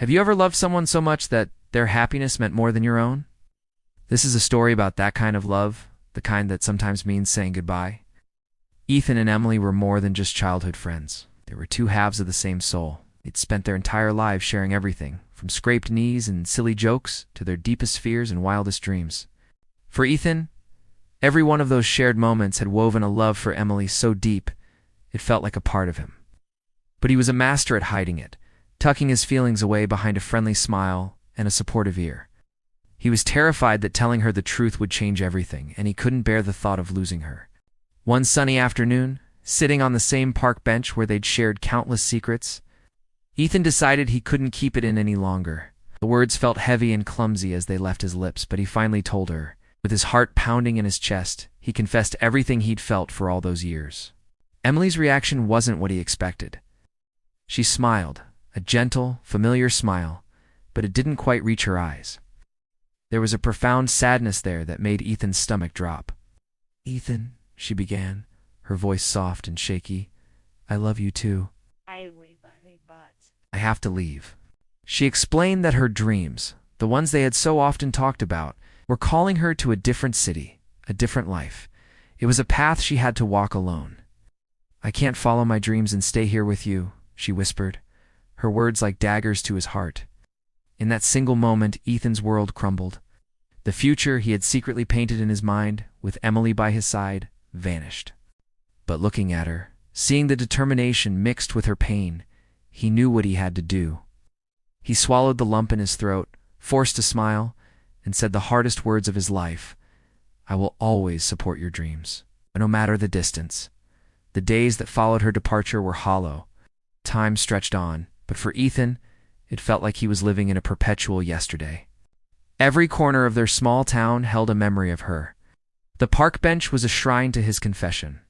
Have you ever loved someone so much that their happiness meant more than your own? This is a story about that kind of love, the kind that sometimes means saying goodbye. Ethan and Emily were more than just childhood friends. They were two halves of the same soul. They'd spent their entire lives sharing everything, from scraped knees and silly jokes to their deepest fears and wildest dreams. For Ethan, every one of those shared moments had woven a love for Emily so deep, it felt like a part of him. But he was a master at hiding it, tucking his feelings away behind a friendly smile and a supportive ear. He was terrified that telling her the truth would change everything, and he couldn't bear the thought of losing her. One sunny afternoon, sitting on the same park bench where they'd shared countless secrets, Ethan decided he couldn't keep it in any longer. The words felt heavy and clumsy as they left his lips, but he finally told her. With his heart pounding in his chest, he confessed everything he'd felt for all those years. Emily's reaction wasn't what he expected. She smiled, a gentle, familiar smile, but it didn't quite reach her eyes. There was a profound sadness there that made Ethan's stomach drop. "Ethan," she began, her voice soft and shaky, "I love you too. I have to leave." She explained that her dreams, the ones they had so often talked about, were calling her to a different city, a different life. It was a path she had to walk alone. "I can't follow my dreams and stay here with you," she whispered, her words like daggers to his heart. In that single moment, Ethan's world crumbled. The future he had secretly painted in his mind, with Emily by his side, vanished. But looking at her, seeing the determination mixed with her pain, he knew what he had to do. He swallowed the lump in his throat, forced a smile, and said the hardest words of his life, "I will always support your dreams, no matter the distance." The days that followed her departure were hollow. Time stretched on, but for Ethan, it felt like he was living in a perpetual yesterday. Every corner of their small town held a memory of her. The park bench was a shrine to his confession.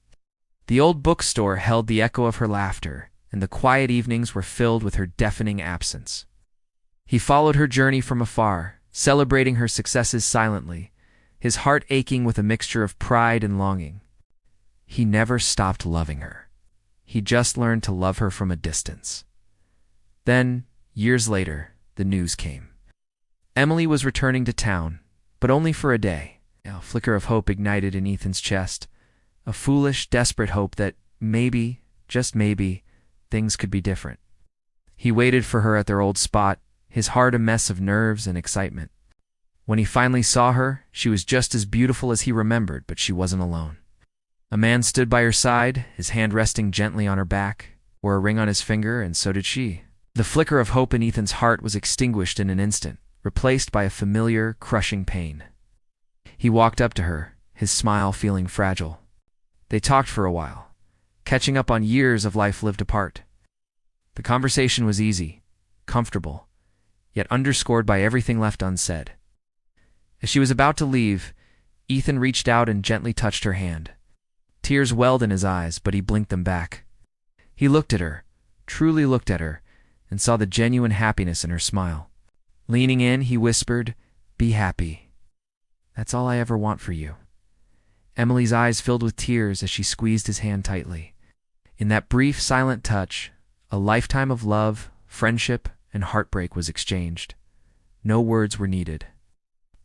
The old bookstore held the echo of her laughter, and the quiet evenings were filled with her deafening absence. He followed her journey from afar, celebrating her successes silently, his heart aching with a mixture of pride and longing. He never stopped loving her. He just learned to love her from a distance. Then, years later, the news came. Emily was returning to town, but only for a day. A flicker of hope ignited in Ethan's chest, a foolish, desperate hope that maybe, just maybe, things could be different. He waited for her at their old spot, his heart a mess of nerves and excitement. When he finally saw her, she was just as beautiful as he remembered, but she wasn't alone. A man stood by her side, his hand resting gently on her back, wore a ring on his finger, and so did she. The flicker of hope in Ethan's heart was extinguished in an instant, replaced by a familiar, crushing pain. He walked up to her, his smile feeling fragile. They talked for a while, catching up on years of life lived apart. The conversation was easy, comfortable, yet underscored by everything left unsaid. As she was about to leave, Ethan reached out and gently touched her hand. Tears welled in his eyes, but he blinked them back. He looked at her, truly looked at her, and saw the genuine happiness in her smile. Leaning in, he whispered, "Be happy. That's all I ever want for you." Emily's eyes filled with tears as she squeezed his hand tightly. In that brief, silent touch, a lifetime of love, friendship, and heartbreak was exchanged. No words were needed.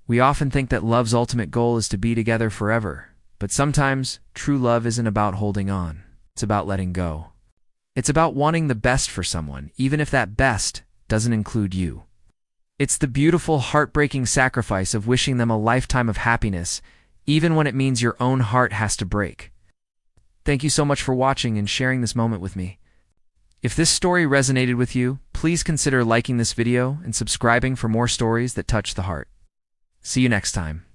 We often think that love's ultimate goal is to be together forever, but sometimes true love isn't about holding on. It's about letting go. It's about wanting the best for someone, even if that best doesn't include you. It's the beautiful, heartbreaking sacrifice of wishing them a lifetime of happiness, even when it means your own heart has to break. Thank you so much for watching and sharing this moment with me. If this story resonated with you, please consider liking this video and subscribing for more stories that touch the heart. See you next time.